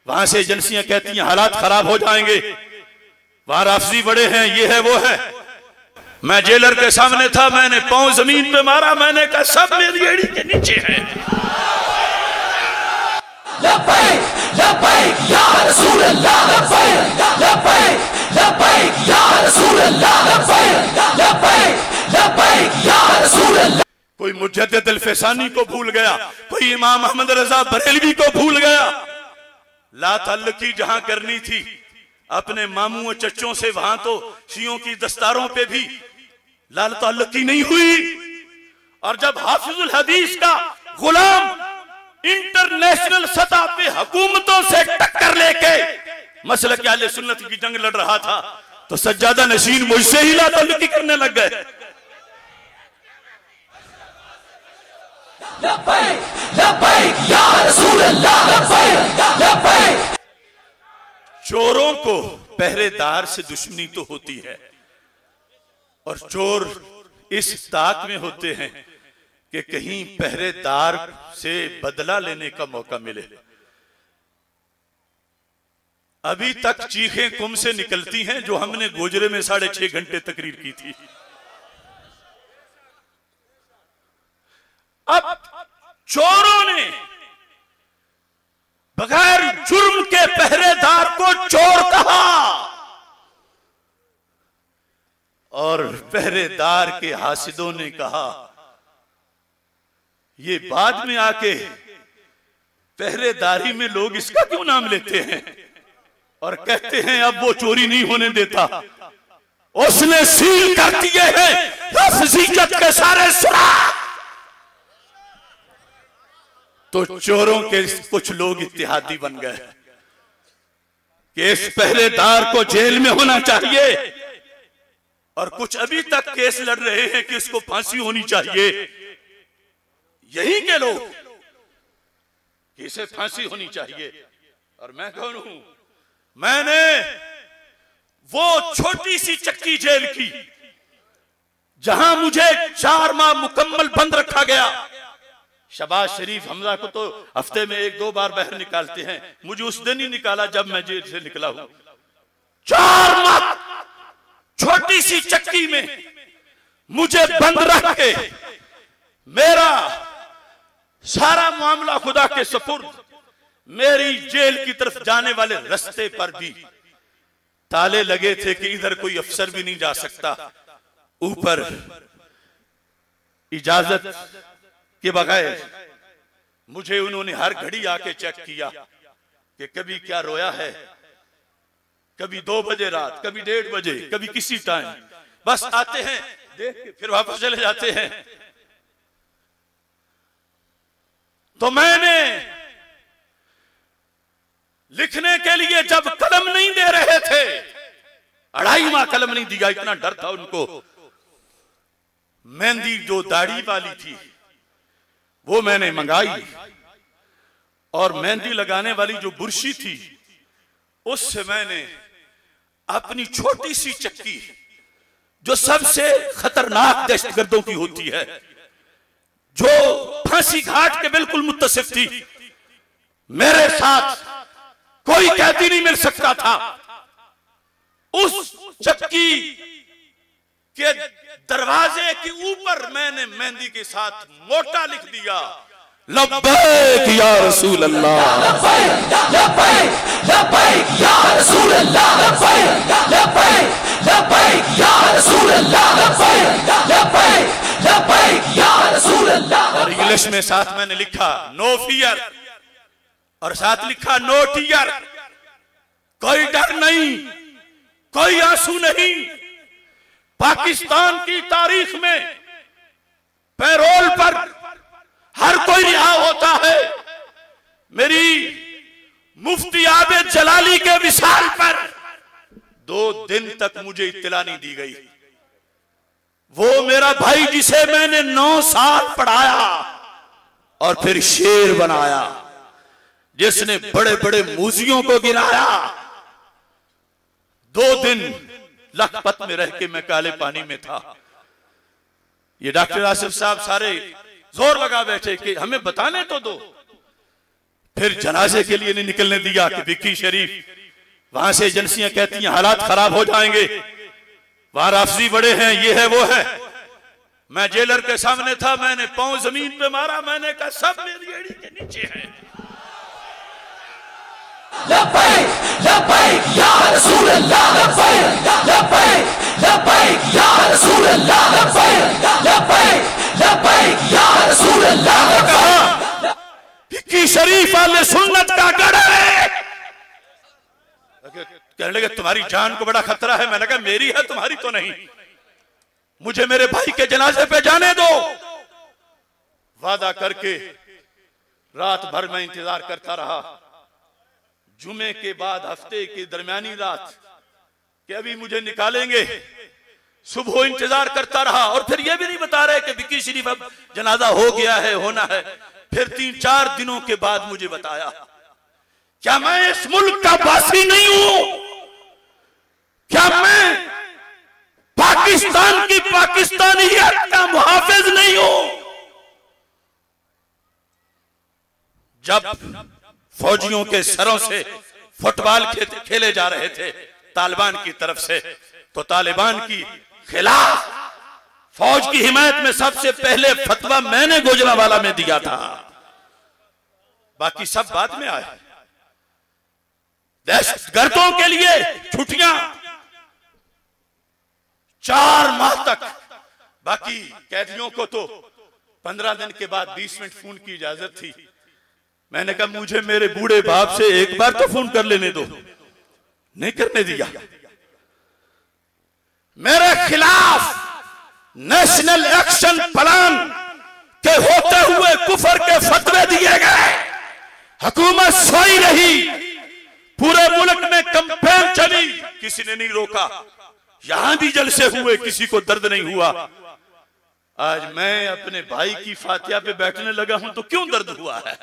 वहां से एजेंसियां कहती हैं हालात खराब हो जाएंगे, वहां राफजी बड़े हैं, ये है वो है। मैं जेलर के सामने था, मैंने पांव जमीन पे मारा, मैंने कहा सब मेरी एड़ी के नीचे है। लब्बैक लब्बैक या रसूल अल्लाह, लब्बैक लब्बैक लब्बैक या रसूल अल्लाह, लब्बैक लब्बैक लब्बैक या रसूल अल्लाह। कोई मुजद्दिद अल-फैसानी को भूल गया, कोई इमाम अहमद रजा बरेलवी को भूल गया। ला ताल्लुकी जहां करनी थी अपने मामू और चच्चों से, वहां तो शियों की दस्तारों पे भी ला ताल्लुकी नहीं हुई। और जब हाफिजुल हदीस का गुलाम इंटरनेशनल सतह पे हुकूमतों से टक्कर लेके मसलक अहले सुन्नत की जंग लड़ रहा था, तो सज्जादा नशीन मुझसे ही ला ताल्लुकी करने लग गए। लब्बैक लब्बैक या रसूल अल्लाह, लब्बैक लब्बैक। चोरों को पहरेदार से दुश्मनी तो होती है, और चोर इस ताक में होते हैं कि कहीं पहरेदार से बदला लेने का मौका मिले। अभी तक चीखें कुम से निकलती हैं जो हमने गोजरे में 6.5 घंटे तकरीर की थी। अब चोरों ने बगैर जुर्म के पहरेदार को चोर कहा, और पहरेदार के हासिदों ने कहा। ये बाद में आके पहरेदारी में लोग इसका क्यों नाम लेते हैं और कहते हैं अब वो चोरी नहीं होने देता, उसने सील कर दिए हैं रफजीकत के सारे सुराग। तो चोरों के कुछ लोग इत्तेहादी बन गए कि इस पहरेदार को जेल में होना चाहिए, और कुछ अभी तक केस लड़ रहे हैं कि इसको फांसी होनी चाहिए। यही के लोग कि इसे फांसी होनी चाहिए। और मैं कौन हूं? मैंने वो छोटी सी चक्की जेल की जहां मुझे 4 माह मुकम्मल बंद रखा गया। शबाज शरीफ हमजा को तो हफ्ते में 1-2 बार बाहर निकालते हैं, मुझे उस दिन ही निकाला जब मैं जेल से निकला हूं। 4 माह छोटी सी चक्की में मुझे बंद रख के मेरा सारा मामला खुदा के सुपुर्द, मेरी जेल की तरफ जाने वाले रास्ते पर भी ताले लगे थे कि इधर कोई अफसर भी नहीं जा सकता। ऊपर इजाजत के बगैर मुझे उन्होंने हर घड़ी आके चेक किया कि कभी क्या रोया है, कभी 2 बजे रात, कभी 1:30 बजे, कभी किसी टाइम। बस आते हैं, देख के फिर वापस चले जाते हैं। तो मैंने लिखने के लिए जब कलम नहीं दे रहे थे, 2.5 माह कलम नहीं दिया, इतना डर था उनको। मेहंदी जो दाढ़ी वाली थी वो मैंने मंगाई, और मेहंदी लगाने वाली जो बुर्शी थी उससे मैंने अपनी छोटी सी चक्की, जो सबसे खतरनाक दहशतगर्दों की होती है, जो फांसी घाट के बिल्कुल मुत्तसिफ थी, मेरे साथ कोई कैदी नहीं मिल सकता था, उस चक्की के दरवाजे के ऊपर मैंने मेहंदी के साथ मोटा लिख दिया, लब्बैक या रसूल अल्लाह, लब्बैक लब्बैक लब्बैक या रसूल अल्लाह, लब्बैक लब्बैक लब्बैक या रसूल अल्लाह, लब्बैक लब्बैक लब्बैक या रसूल अल्लाह। और इंग्लिश में साथ मैंने लिखा नो फियर, और साथ लिखा नो टीयर। कोई डर नहीं, कोई आंसू नहीं। पाकिस्तान की तारीख में पैरोल पर हर कोई रिहा होता है। मेरी मुफ्ती आबिद जलाली के विसाल पर 2 दिन तक मुझे इत्तला नहीं दी गई। वो मेरा भाई जिसे मैंने 9 साल पढ़ाया और फिर शेर बनाया, जिसने बड़े बड़े मूजियों को गिराया, 2 दिन लखपत में रह के मैं काले पानी में था। ये डॉक्टर आसिफ साहब सारे जोर लगा बैठे कि हमें बताने तो दो। फिर जनाजे के लिए नहीं निकलने दिया कि विक्की शरीफ, वहां से एजेंसियां कहती हैं हालात खराब हो जाएंगे, वहां राफजी बड़े हैं, ये है वो है। मैं जेलर के सामने था, मैंने पांव जमीन पे मारा, मैंने कहा सब मेरी एड़ी के नीचे है। लब्बैक लब्बैक या रसूल अल्लाह, लब्बैक लब्बैक लब्बैक या रसूल अल्लाह, लब्बैक लब्बैक लब्बैक या रसूल अल्लाह। कहा कि शरीफ वाले सुन्नत का गढ़ है। कहने लगे तुम्हारी जान को बड़ा खतरा है। मैंने कहा मेरी है, तुम्हारी तो नहीं, मुझे मेरे भाई के जनाजे पे जाने दो। वादा करके रात भर मैं इंतजार करता रहा। जुमे के बाद हफ्ते की दरमियानी रात कि अभी मुझे निकालेंगे, सुबह इंतजार करता रहा। और फिर यह भी नहीं बता रहे कि विक्की शरीफ अब जनाजा हो गया है, होना है। फिर 3-4 दिनों के बाद मुझे बताया, क्या मैं इस मुल्क का वासी नहीं हूं? क्या मैं पाकिस्तान की पाकिस्तानियत का मुहाफिज नहीं हूं? जब फौजियों के सरों से फुटबॉल खेले जा रहे थे तालिबान की तरफ से, तो तालिबान की खिलाफ फौज की हिमायत में सबसे पहले फतवा मैंने गुजरांवाला में दिया था, बाकी सब बाद में आए। दहशतगर्दों के लिए छुट्टियां 4 माह तक, बाकी कैदियों को तो 15 दिन के बाद 20 मिनट फोन की इजाजत थी। मैंने कहा मुझे मेरे बूढ़े बाप से एक बार तो फोन कर लेने दो, नहीं करने दिया। मेरे खिलाफ नेशनल एक्शन प्लान के होते हुए कुफर के फतवे दिए गए, हुकूमत सोई रही, पूरे मुल्क में कैंपेन चली, किसी ने नहीं रोका। यहां भी जलसे हुए, किसी को दर्द नहीं हुआ। आज मैं अपने भाई की फातिहा पे बैठने लगा हूं तो क्यों दर्द हुआ है?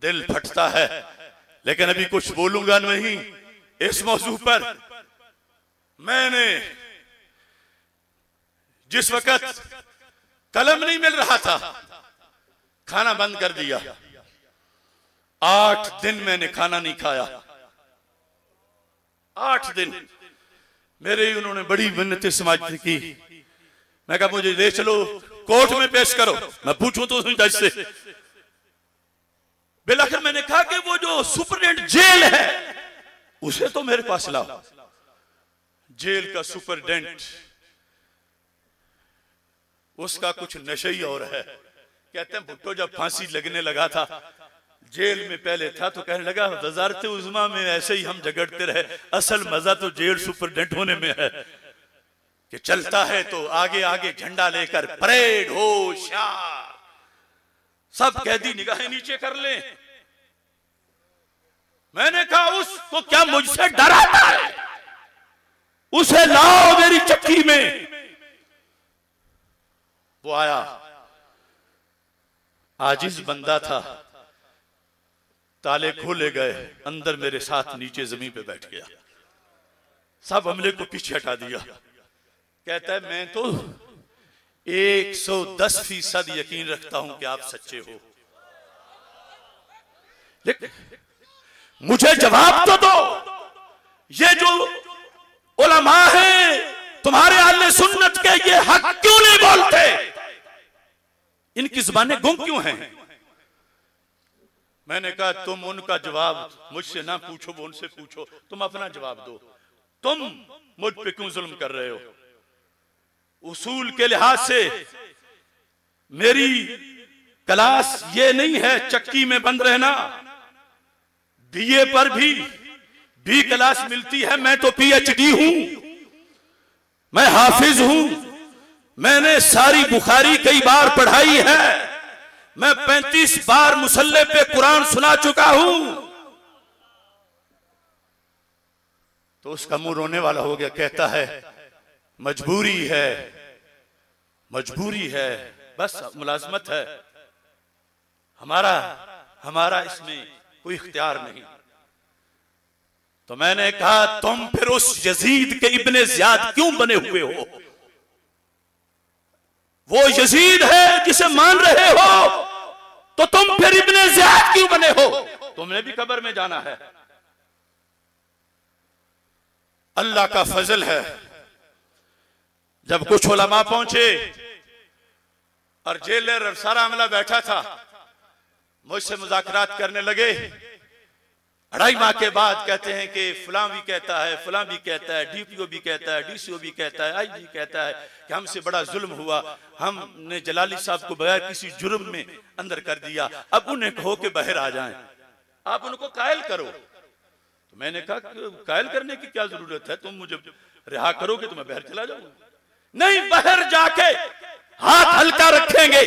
दिल फटता है, लेकिन अभी कुछ बोलूंगा नहीं इस मौजू पर। मैंने जिस वक्त कलम नहीं मिल रहा था, खाना बंद कर दिया। 8 दिन मैंने खाना नहीं खाया। 8 दिन मेरे उन्होंने बड़ी मिन्नतें समाज की। मैं कहा मुझे ले चलो कोर्ट में पेश करो, मैं पूछूं तो जज से। बिलाखिर मैंने कहा कि वो जो सुपरिटेंडेंट जेल है उसे तो मेरे पास लाओ। जेल का सुपरिटेंडेंट, उसका कुछ नशा ही और है। कहते हैं भुट्टो जब फांसी लगने लगा था, जेल में पहले था तो कहने लगा वजारत उज़्मा में ऐसे ही हम झगड़ते रहे, असल मजा तो जेल सुपरिटेंडेंट होने में है कि चलता है तो आगे आगे झंडा लेकर परेड हो, शार, सब कैदी निगाहें नीचे कर ले। मैंने कहा उसको क्या मुझसे डराता है? उसे लाओ मेरी चक्की में। वो आया, आजिज बंदा था, ताले खोले गए, अंदर मेरे साथ नीचे जमीन पे बैठ गया। सब हमले को पीछे हटा दिया। कहता है मैं तो 110% यकीन रखता हूं कि आप सच्चे हो, लेकिन मुझे जवाब तो दो, ये जो उलमा है तुम्हारे अहले सुन्नत के, ये हक क्यों नहीं बोलते? इनकी जुबानें गुम क्यों हैं? मैंने कहा तुम उनका जवाब मुझसे ना पूछो, वो उनसे पूछो, तुम अपना जवाब दो। तुम मुझ पे क्यों जुल्म कर रहे हो? उसूल के लिहाज से मेरी क्लास ये नहीं है चक्की में बंद रहना। बीए पर भी बी क्लास मिलती है, मैं तो पीएचडी हूं, मैं हाफिज हूं, मैंने सारी बुखारी कई बार पढ़ाई है, मैं 35 बार मुसल्ले पे कुरान सुना चुका हूं। तो उसका मुंह रोने वाला हो गया। कहता है मजबूरी है, मजबूरी है, बस मुलाजमत है, हमारा इसमें कोई इख्तियार नहीं। तो मैंने कहा तुम फिर उस यजीद के इब्ने ज़ियाद क्यों बने हुए हो? वो यजीद है जिसे मान रहे हो, तो तुम फिर इब्ने ज़ियाद क्यों बने हो? तुमने भी कब्र में जाना है। अल्लाह का फजल है, जब कुछ उलमा पहुंचे और जेलर और सारा अमला बैठा था, मुझसे मुज़ाकरात करने लगे। 2.5 माह के बाद कहते हैं कि फलां भी कहता है, फलां भी कहता है, डीपीओ भी कहता है, डीसीओ भी कहता है, आईजी कहता है कि हमसे बड़ा जुल्म हुआ, हमने जलाली साहब को बगैर किसी जुर्म में अंदर कर दिया, अब उन्हें कहो कि बाहर आ जाएं, आप उनको कायल करो। तो मैंने कहा कायल करने की क्या जरूरत है, तुम मुझे रिहा करोगे तो मैं बाहर चला जाऊंगा। नहीं, बाहर जाके हाथ हल्का रखेंगे,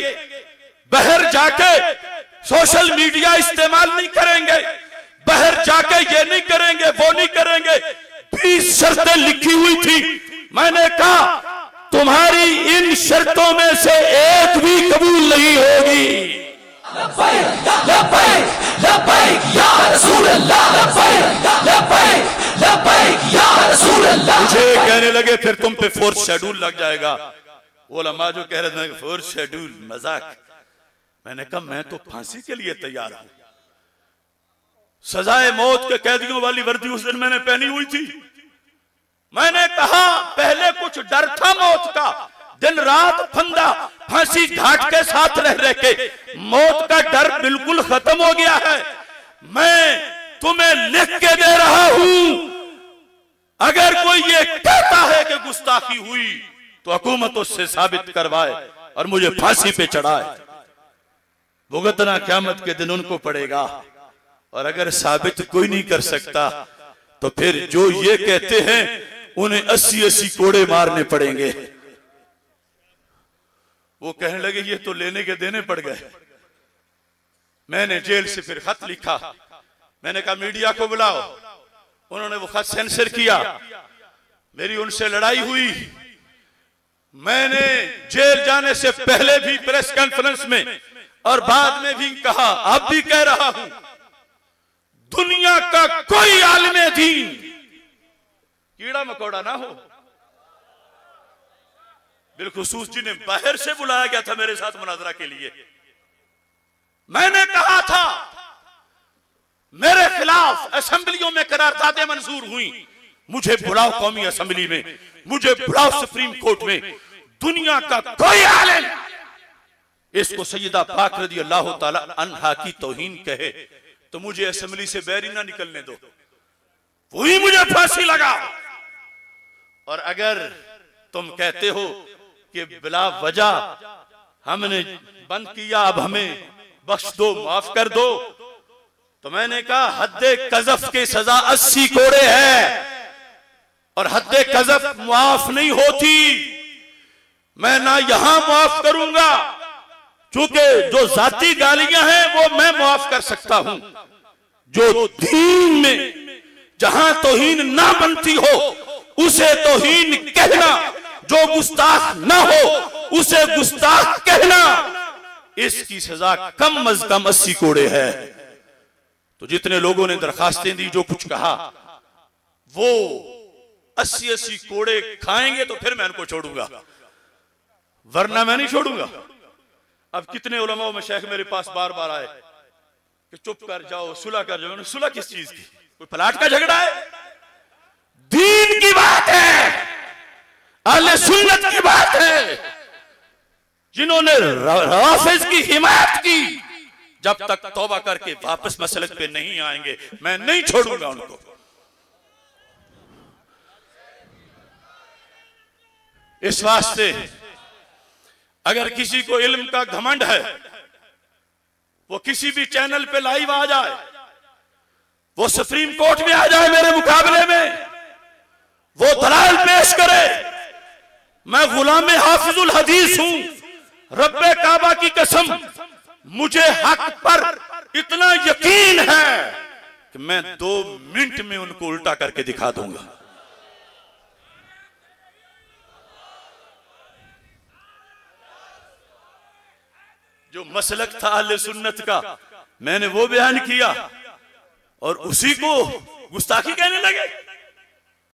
बाहर जाके सोशल मीडिया इस्तेमाल नहीं करेंगे, बाहर जाके ये नहीं करेंगे, वो नहीं करेंगे। 20 शर्तें लिखी हुई थी। मैंने कहा तुम्हारी इन शर्तों में से एक भी कबूल नहीं होगी। मुझे कहने लगे फिर तुम पे 4th शेड्यूल लग जाएगा। उलमा जो कह रहे थे 4th शेड्यूल मजाक। मैंने कहा मैं तो फांसी के लिए तैयार हूं। सजाए मौत के कैदियों वाली वर्दी उस दिन मैंने पहनी हुई थी। मैंने कहा पहले कुछ डर था मौत का, दिन रात फंदा फांसी घाट के साथ रह रह के मौत का डर बिल्कुल खत्म हो गया है। मैं तुम्हें लिख के दे रहा हूं, अगर कोई ये कहता है कि गुस्ताखी हुई तो हुकूमत उससे साबित करवाए और मुझे फांसी पे चढ़ाए। भुगतना क़यामत के दिन उनको पड़ेगा। और अगर साबित कोई नहीं कर सकता तो फिर जो ये कहते हैं उन्हें 80-80 कोड़े मारने पड़ेंगे। वो कहने लगे ये तो लेने के देने पड़ गए। मैंने जेल से फिर खत लिखा। मैंने कहा मीडिया को बुलाओ। उन्होंने वो खत सेंसर किया। मेरी उनसे लड़ाई हुई। मैंने जेल जाने से पहले भी प्रेस कॉन्फ्रेंस में और बाद में भी कहा, अब भी कह रहा हूं, दुनिया का कोई आलिमे दीन कीड़ा मकोड़ा ना हो। बिलखुसूस जिन्हें बाहर से बुलाया गया था मेरे साथ मुनाजरा के लिए, मैंने कहा था मेरे खिलाफ असेंबलियों में करारदादें मंजूर हुई, मुझे बुलाओ कौमी असेंबली में, मुझे बुलाओ सुप्रीम कोर्ट में। दुनिया का कोई आलिम इसको सैयदा पाक रज़ी अल्लाह ताला अन्हा की तौहीन कहे तो मुझे असेंबली से बैरी ना निकलने दो, वही मुझे फांसी लगा। और अगर तुम कहते हो कि बिला वजह हमने बंद किया, अब हमें बख्श दो, माफ कर दो, तो मैंने कहा हद्दे कज़फ की सजा 80 कोड़े है और हद्दे कज़फ माफ नहीं होती। मैं ना यहां माफ करूंगा, क्योंकि जो जाती गालियां हैं वो मैं माफ कर सकता हूं। जो दीन में जहां तौहीन ना बनती हो उसे तौहीन कहना, जो गुस्ताख ना हो उसे गुस्ताख कहना, इसकी सजा कम अज कम 80 कोड़े है। तो जितने लोगों ने दरखास्तें दी, जो कुछ कहा, वो 80-80 कोड़े खाएंगे तो फिर मैं उनको छोड़ूंगा, वरना मैं नहीं छोड़ूंगा। अब कितने उलमा व मशाइख मेरे पास बार बार आए कि चुप कर जाओ, सुलह कर जाओ। सुलह किस चीज की? कोई प्लाट का झगड़ा है? दीन की बात है, अहले सुन्नत की बात है। जिन्होंने राफिज की हिमायत की, जब तक तौबा करके वापस मसलक पे नहीं आएंगे मैं नहीं छोड़ूंगा उनको। इस वास्ते अगर किसी को इल्म का घमंड है, वो किसी भी चैनल पे लाइव आ जाए, वो सुप्रीम कोर्ट में आ जाए मेरे मुकाबले में, वो दलाल पेश करे। मैं गुलाम हाफिजुल हदीस हूं, रब्बे काबा की कसम, मुझे हक पर इतना यकीन है कि मैं 2 मिनट में उनको उल्टा करके दिखा दूंगा। जो मसलक था अहले सुन्नत का, मैंने वो बयान किया और उसी को गुस्ताखी कहने लगे।